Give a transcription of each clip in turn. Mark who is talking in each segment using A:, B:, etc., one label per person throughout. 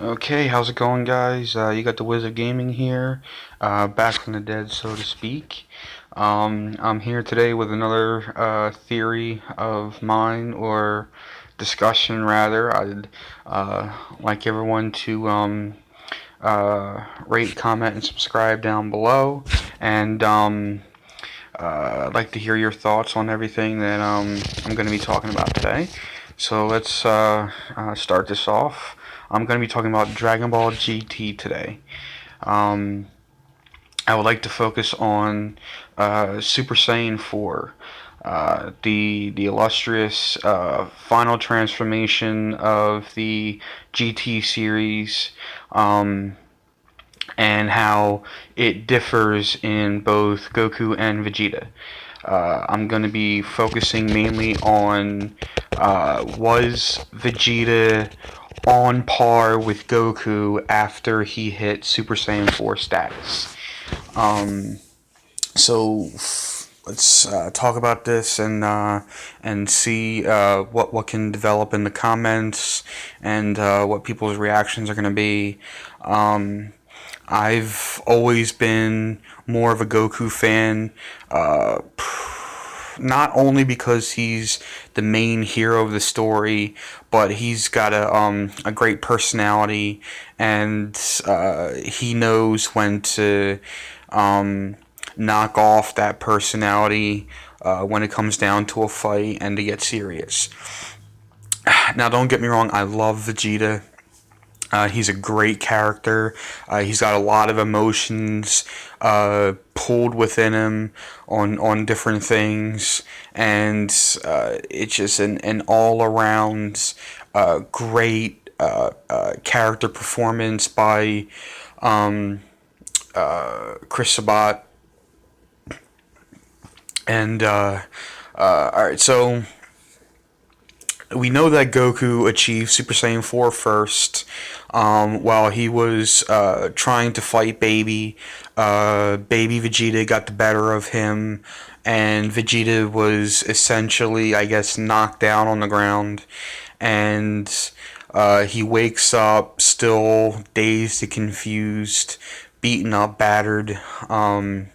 A: Okay, how's it going, guys? You got the Wizard Gaming here, back from the dead, so to speak. I'm here today with another theory of mine, or discussion rather. I'd like everyone to rate, comment, and subscribe down below, and I'd like to hear your thoughts on everything that I'm going to be talking about today. So let's start this off. I'm going to be talking about Dragon Ball GT today. Um, I would like to focus on Super Saiyan 4, the illustrious final transformation of the GT series, and how it differs in both Goku and Vegeta. I'm going to be focusing mainly on was Vegeta on par with Goku after he hit Super Saiyan 4 status. Um, so let's talk about this and see what can develop in the comments and what people's reactions are going to be. I've always been more of a Goku fan. Not only because he's the main hero of the story, but he's got a great personality, and he knows when to knock off that personality when it comes down to a fight and to get serious. Now, don't get me wrong, I love Vegeta. He's a great character. He's got a lot of emotions pulled within him on different things, and it's just an all around great character performance by Chris Sabat. And all right, so we know that Goku achieved Super Saiyan 4 first, while he was trying to fight Baby. Baby Vegeta got the better of him, and Vegeta was essentially, I guess, knocked down on the ground. And he wakes up still dazed and confused, beaten up, battered, and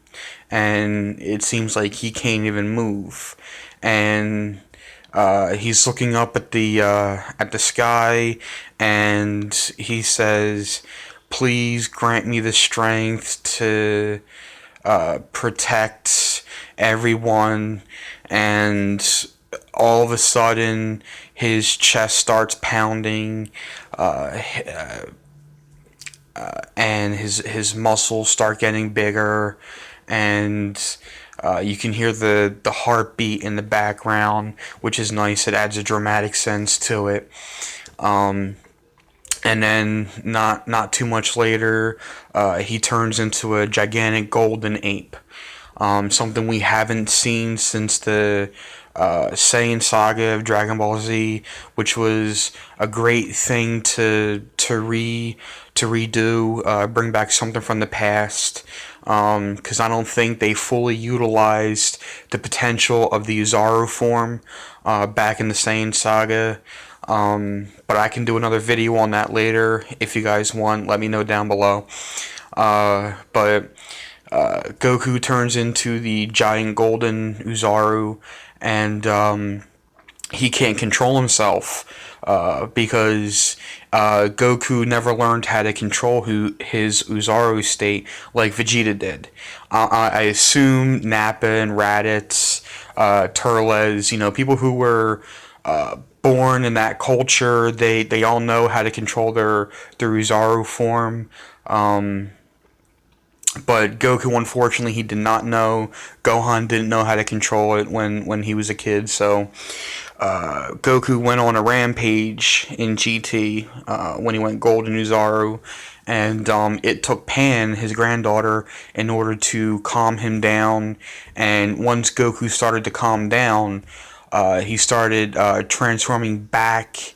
A: it seems like he can't even move. And he's looking up at the sky, and he says, "Please grant me the strength to protect everyone." And all of a sudden, his chest starts pounding, uh, and his muscles start getting bigger, and you can hear the heartbeat in the background, which is nice. It adds a dramatic sense to it. And then not too much later, he turns into a gigantic golden ape. Something we haven't seen since the Saiyan saga of Dragon Ball Z, which was a great thing to redo, bring back something from the past. Because I don't think they fully utilized the potential of the Uzaru form back in the Saiyan saga. But I can do another video on that later if you guys want. Let me know down below. But Goku turns into the giant golden Uzaru, and he can't control himself because Goku never learned how to control his Uzaru state like Vegeta did. I assume Nappa and Raditz, Turles, people who were born in that culture, they all know how to control their Uzaru form. But Goku, unfortunately, he did not know. Gohan didn't know how to control it when he was a kid. So Goku went on a rampage in GT when he went Golden Uzaru, and it took Pan, his granddaughter, in order to calm him down. And once Goku started to calm down, he started transforming back.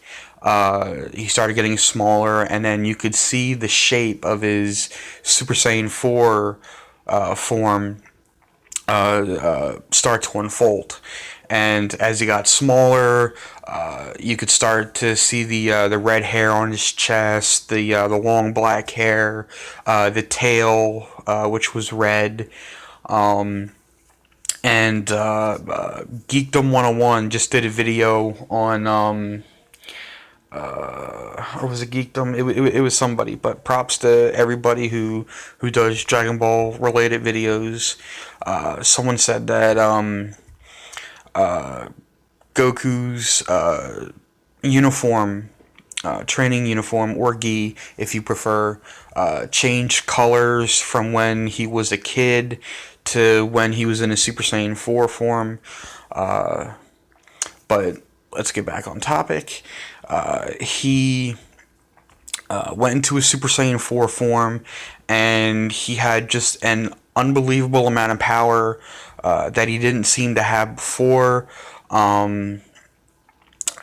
A: He started getting smaller, and then you could see the shape of his Super Saiyan 4 form start to unfold. and as he got smaller, you could start to see the red hair on his chest, the long black hair, the tail, which was red. And Geekdom 101 just did a video on, or was it Geekdom? It was somebody, but props to everybody who does Dragon Ball related videos. Someone said that Goku's uniform, training uniform, or gi, if you prefer, changed colors from when he was a kid to when he was in a Super Saiyan 4 form. But let's get back on topic. He went into a Super Saiyan 4 form, and he had just an unbelievable amount of power that he didn't seem to have before. And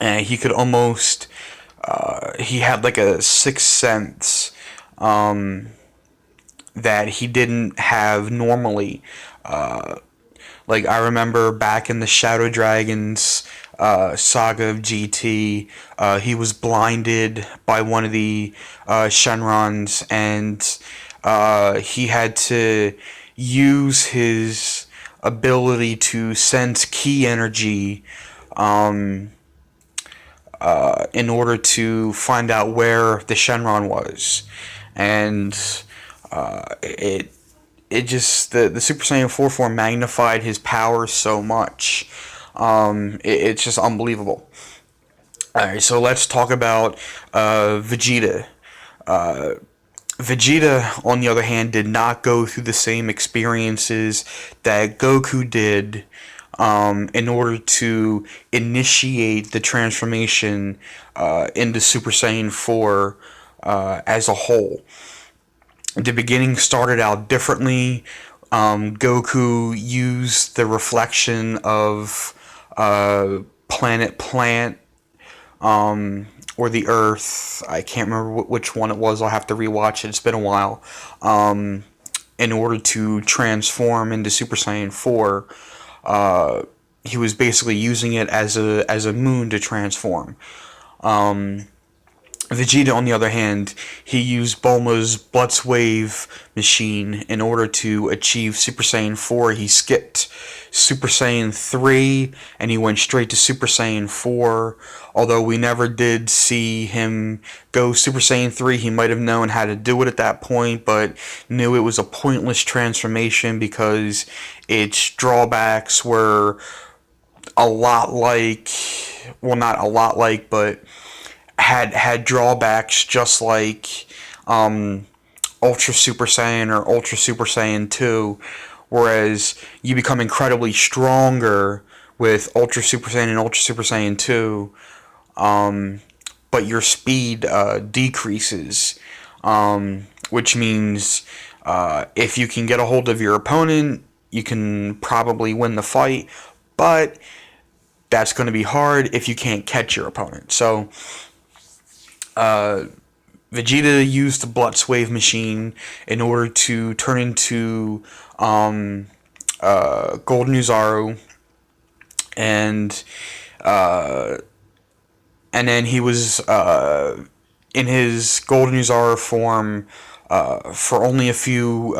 A: he could almost, he had like a sixth sense that he didn't have normally. Like, I remember back in the Shadow Dragons saga of GT, he was blinded by one of the Shenrons, and he had to use his ability to sense ki energy in order to find out where the Shenron was. And it just, the Super Saiyan 4 form magnified his power so much. It's just unbelievable. Alright, so let's talk about Vegeta. Vegeta, on the other hand, did not go through the same experiences that Goku did in order to initiate the transformation into Super Saiyan 4 as a whole. The beginning started out differently. Goku used the reflection of Planet Plant, or the Earth. I can't remember which one it was. I'll have to rewatch it. It's been a while. In order to transform into Super Saiyan 4, he was basically using it as a moon to transform. Vegeta, on the other hand, he used Bulma's Blutz Wave machine in order to achieve Super Saiyan 4. He skipped Super Saiyan 3 and he went straight to Super Saiyan 4. Although we never did see him go Super Saiyan 3, he might have known how to do it at that point, but knew it was a pointless transformation because its drawbacks were a lot like, well, not a lot like, but had drawbacks just like Ultra Super Saiyan or Ultra Super Saiyan 2, whereas you become incredibly stronger with Ultra Super Saiyan and Ultra Super Saiyan 2, but your speed decreases, which means if you can get a hold of your opponent, you can probably win the fight, but that's going to be hard if you can't catch your opponent. So Vegeta used the Blutz Wave machine in order to turn into Golden Uzaru, and then he was in his Golden Uzaru form for only a few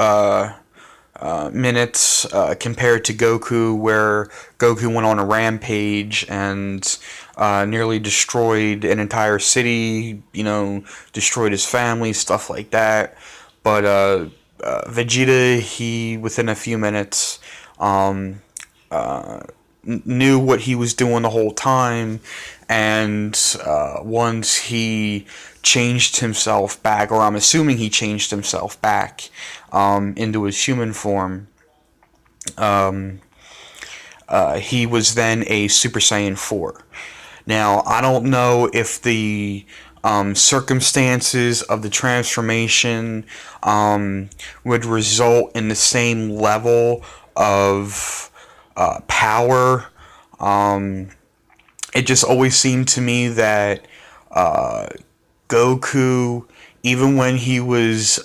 A: minutes compared to Goku, where Goku went on a rampage and nearly destroyed an entire city, destroyed his family, stuff like that. But Vegeta, he, within a few minutes, knew what he was doing the whole time, and once he changed himself back, or I'm assuming he changed himself back into his human form, he was then a Super Saiyan 4. Now, I don't know if the circumstances of the transformation would result in the same level of power. It just always seemed to me that Goku, even when he was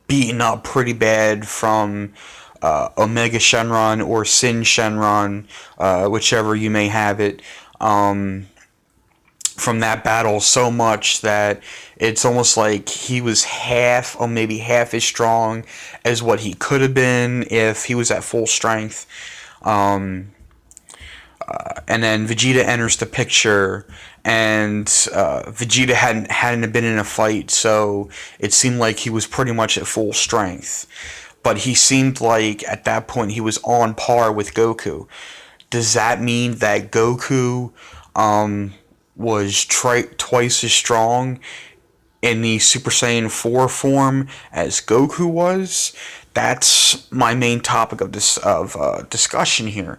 A: beaten up pretty bad from Omega Shenron or Sin Shenron, whichever you may have it, from that battle so much that it's almost like he was half or maybe half as strong as what he could have been if he was at full strength. And then Vegeta enters the picture, and Vegeta hadn't been in a fight, so it seemed like he was pretty much at full strength. But he seemed like at that point he was on par with Goku. Does that mean that Goku was twice as strong in the Super Saiyan 4 form as Goku was? That's my main topic of discussion here.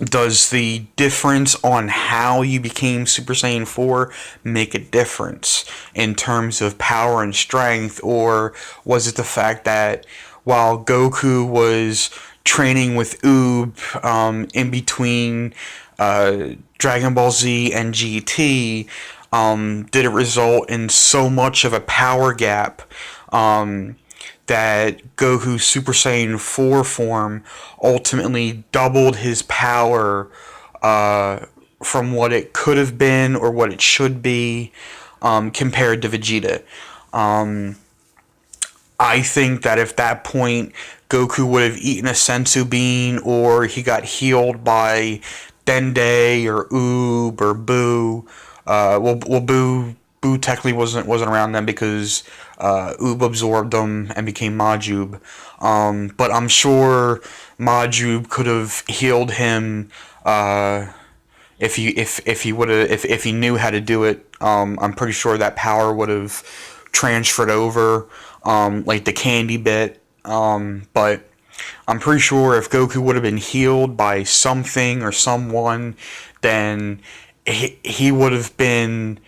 A: Does the difference on how you became Super Saiyan 4 make a difference in terms of power and strength, or was it the fact that while Goku was training with Oob in between Dragon Ball Z and GT, did it result in so much of a power gap that Goku's Super Saiyan 4 form ultimately doubled his power from what it could have been or what it should be compared to Vegeta? I think that if that point Goku would have eaten a sensu bean, or he got healed by Dende or Oob or Boo, Boo technically wasn't around then because Oob absorbed them and became Majub. But I'm sure Majub could have healed him if he knew how to do it. I'm pretty sure that power would have transferred over, like the candy bit. But I'm pretty sure if Goku would have been healed by something or someone, then he would have been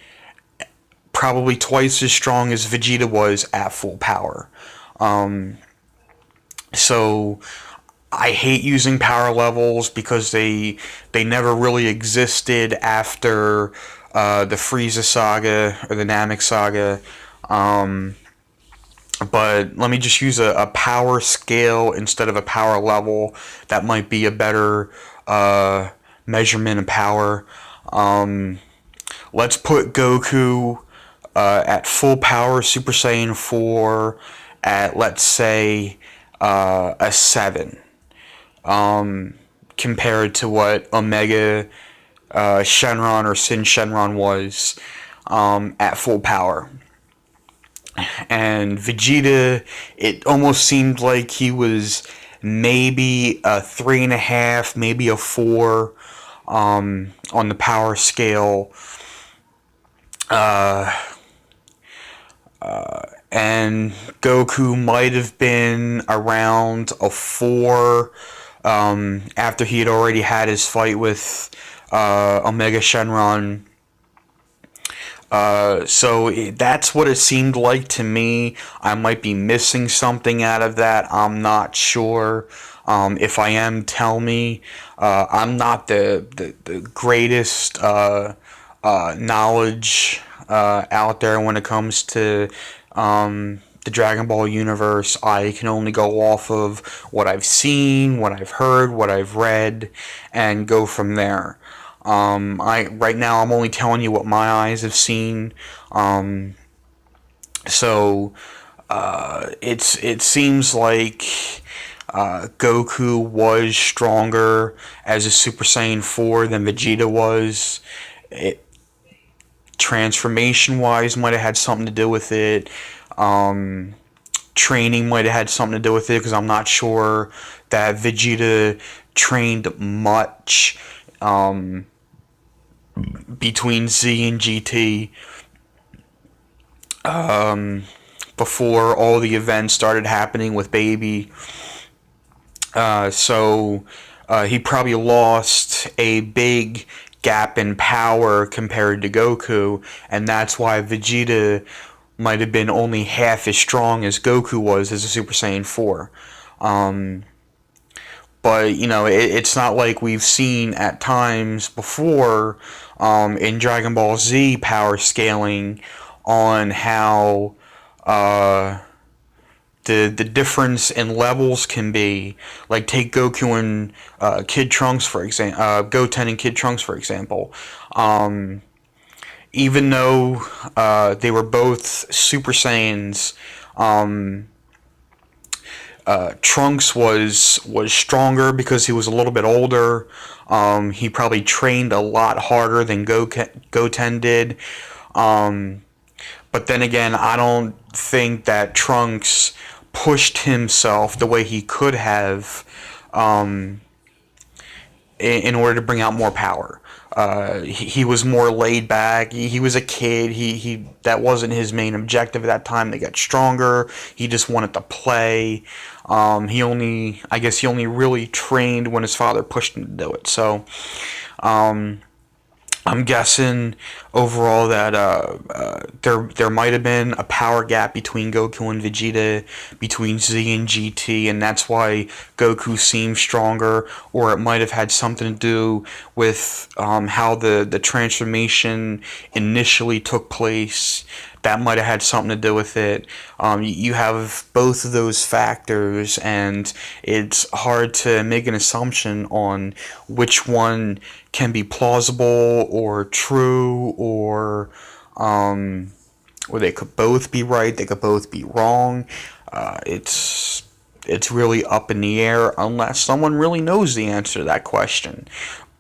A: probably twice as strong as Vegeta was at full power. So I hate using power levels because they never really existed after the Frieza saga or the Namek saga. But let me just use a power scale instead of a power level. That might be a better measurement of power. Let's put Goku at full power Super Saiyan 4 at, let's say, a 7. Compared to what Omega Shenron or Sin Shenron was at full power. And Vegeta, it almost seemed like he was maybe a 3.5, maybe a 4 on the power scale. And Goku might have been around a 4 after he had already had his fight with Omega Shenron. So that's what it seemed like to me. I might be missing something out of that. I'm not sure. If I am, tell me. I'm not the greatest knowledge out there when it comes to the Dragon Ball universe. I can only go off of what I've seen, what I've heard, what I've read, and go from there. Right now I'm only telling you what my eyes have seen. So it seems like Goku was stronger as a Super Saiyan 4 than Vegeta was. Transformation wise might have had something to do with it. Training might have had something to do with it, because I'm not sure that Vegeta trained much between Z and GT before all the events started happening with Baby. So he probably lost a big gap in power compared to Goku, and that's why Vegeta might have been only half as strong as Goku was as a Super Saiyan 4. But, you know, it's not like we've seen at times before in Dragon Ball Z power scaling on how the the difference in levels can be. Like, take Goku and Kid Trunks for example, Goten and Kid Trunks for example. Even though they were both Super Saiyans, Trunks was stronger because he was a little bit older. He probably trained a lot harder than Goten did. But then again, I don't think that Trunks pushed himself the way he could have, um, in order to bring out more power. He was more laid back. He was a kid. He that wasn't his main objective at that time to get stronger. He just wanted to play. I guess he only really trained when his father pushed him to do it. So, I'm guessing overall that there might have been a power gap between Goku and Vegeta, between Z and GT, and that's why Goku seemed stronger. Or it might have had something to do with how the transformation initially took place. That might have had something to do with it. You have both of those factors, and it's hard to make an assumption on which one can be plausible or true, or they could both be right, they could both be wrong. It's really up in the air unless someone really knows the answer to that question.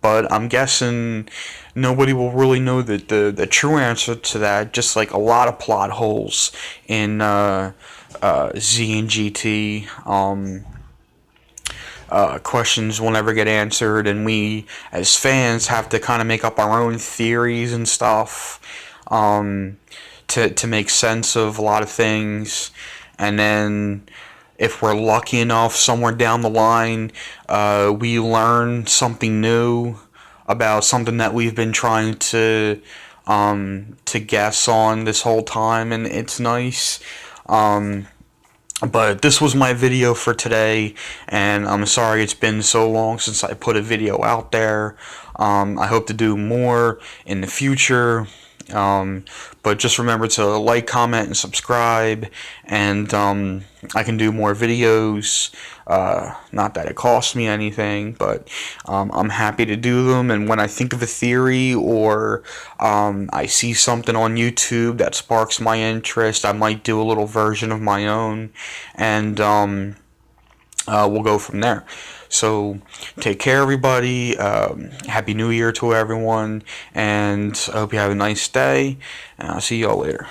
A: But I'm guessing nobody will really know the true answer to that, just like a lot of plot holes in Z and GT. Questions will never get answered, and we, as fans, have to kind of make up our own theories and stuff, to make sense of a lot of things. And then, if we're lucky enough, somewhere down the line, we learn something new about something that we've been trying to guess on this whole time, and it's nice. But this was my video for today, and I'm sorry it's been so long since I put a video out there. I hope to do more in the future. But just remember to like, comment, and subscribe, and I can do more videos. Not that it costs me anything, but I'm happy to do them. And when I think of a theory, or I see something on YouTube that sparks my interest, I might do a little version of my own, and we'll go from there. So, take care, everybody. Happy New Year to everyone, and I hope you have a nice day, and I'll see y'all later.